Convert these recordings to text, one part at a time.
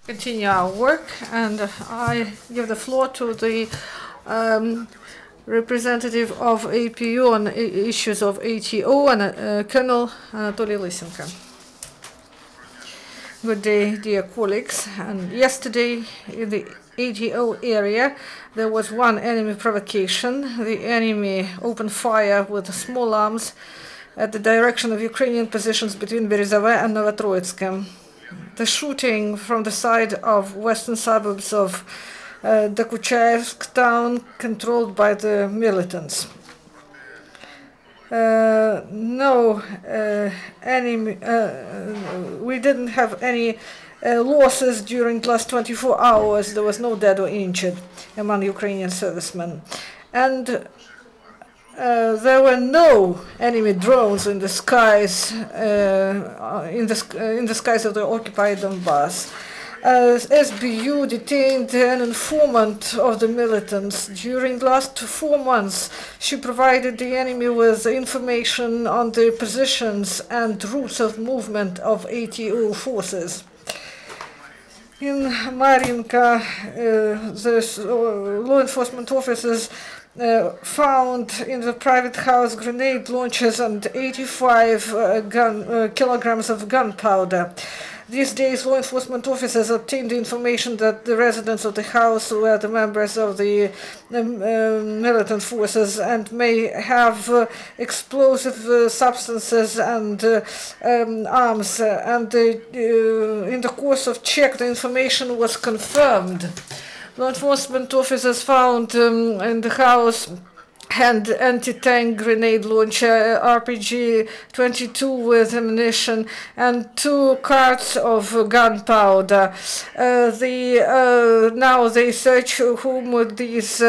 Continue our work, and I give the floor to the representative of APU on issues of ATO, and Colonel Anatoly Lysenko. Good day, dear colleagues. And yesterday in the ATO area there was one enemy provocation. The enemy opened fire with small arms at the direction of Ukrainian positions between Berezove and Novotroitsk. The shooting from the side of western suburbs of Dokuchaevsk town controlled by the militants. We didn't have any losses during the last 24 hours. There was no dead or injured among Ukrainian servicemen. And there were no enemy drones in the skies in the skies of the occupied Donbass. SBU detained an informant of the militants. During the last 4 months, she provided the enemy with information on the positions and routes of movement of ATO forces. In Marinka, the law enforcement officers found in the private house grenade launchers and 85 kilograms of gunpowder. These days, law enforcement officers obtained the information that the residents of the house were the members of the militant forces and may have explosive substances and arms. And in the course of check, the information was confirmed. Law enforcement officers found in the house and anti-tank grenade launcher, RPG-22 with ammunition, and 2 carts of gunpowder. Now they search whom these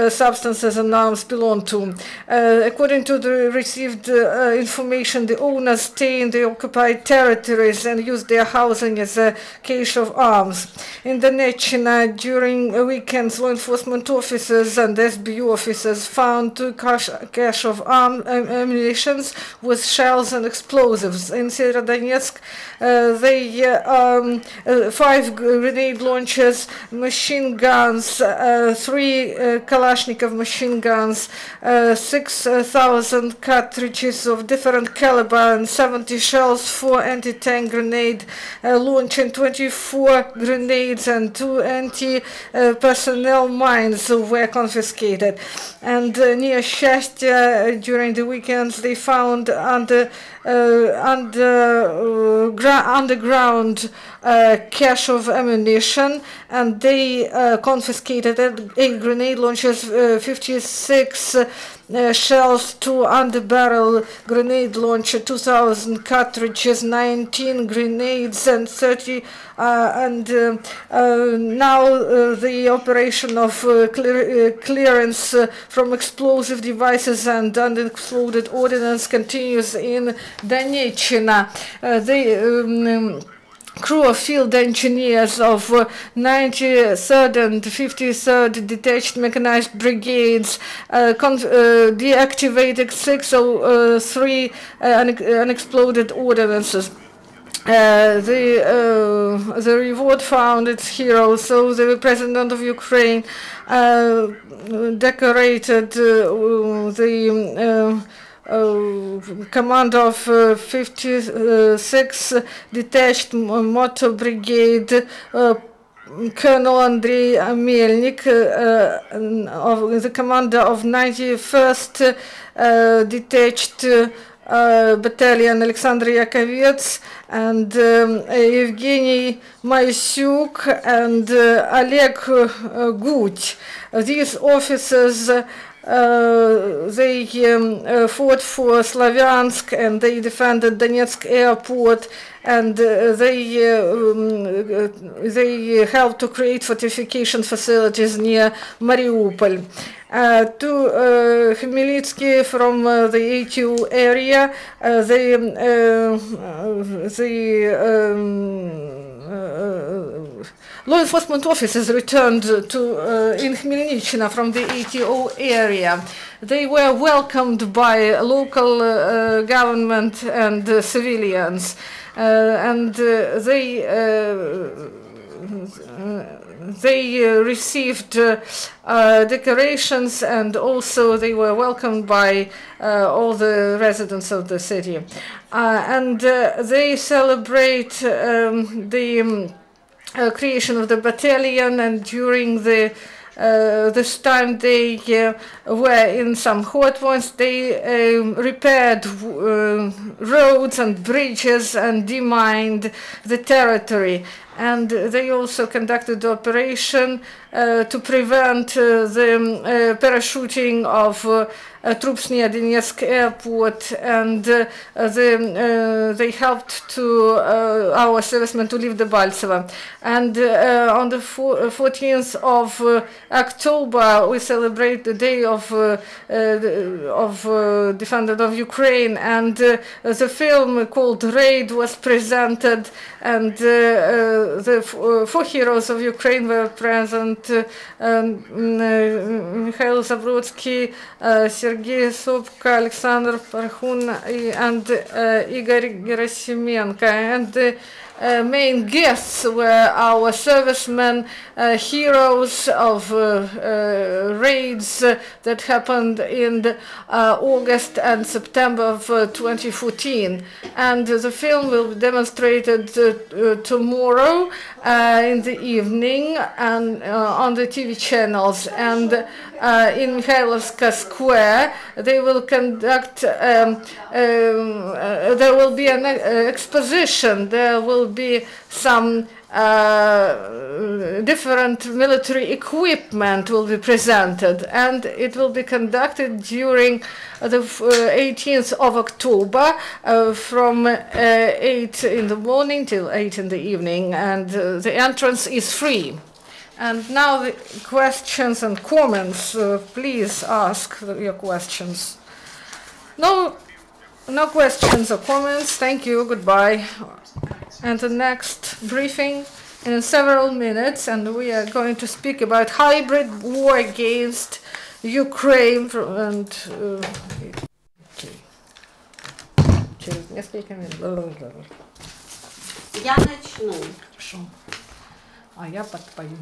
substances and arms belong to. According to the received information, the owners stay in the occupied territories and use their housing as a cache of arms. In the Nechina, during weekends, law enforcement officers and SBU officers found 2 cache of ammunition with shells and explosives. In Severodonetsk, 5 grenade launchers, machine guns, 3 Kalashnikov machine guns, 6,000 cartridges of different caliber, and 70 shells for anti-tank grenade launching, 24 grenades and 2 anti-personnel mines were confiscated. And near Shastia, during the weekends, they found underground cache of ammunition, and they confiscated 8 grenade launchers, 56 shells, 2 underbarrel grenade launcher, 2,000 cartridges, 19 grenades, and 30. Now the operation of clearance from explosive devices and unexploded ordnance continues in Donetchina. Crew of field engineers of 93rd and 53rd Detached Mechanized Brigades deactivated 603 unexploded ordnances. The reward found its hero. So the President of Ukraine decorated the commander of 56 Detached Motor Brigade, Colonel Andriy Melnik, the commander of 91st Detached Battalion Alexander Yakovets, and Evgeny Masyuk and Oleg Gut. These officers they fought for Slavyansk, and they defended Donetsk airport, and they helped to create fortification facilities near Mariupol. To Khmelnytsky from the ATU area, law enforcement officers returned to in Khmelnytskyi from the ATO area. They were welcomed by local government and civilians, and they they received decorations, and also they were welcomed by all the residents of the city. And they celebrate the creation of the battalion, and during this time they were in some hot ones. They repaired roads and bridges and demined the territory. And they also conducted the operation to prevent the parachuting of troops near Donetsk airport, and they helped to our servicemen to leave the Balsava. And on the 14th of October, we celebrate the Day of Defender of Ukraine, and the film called Raid was presented, and the four heroes of Ukraine were present: Mikhail Zabrodsky, Sergei Sobka, Alexander Parkhun, and Igor Gerasimenko. And the main guests were our servicemen, heroes of raids that happened in August and September of 2014. And the film will be demonstrated tomorrow in the evening and on the TV channels. And in Mikhailovska Square, they will conduct, there will be an exposition. There will be some different military equipment will be presented, and it will be conducted during the 18th of October from 8 in the morning till 8 in the evening, and the entrance is free. And now the questions and comments. Please ask your questions. No questions or comments. Thank you. Goodbye. And the next briefing in several minutes, and we are going to speak about hybrid war against Ukraine. And через несколько минут. Я начну. Хорошо. А я подпою.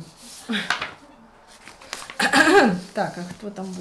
Так, а кто там будет?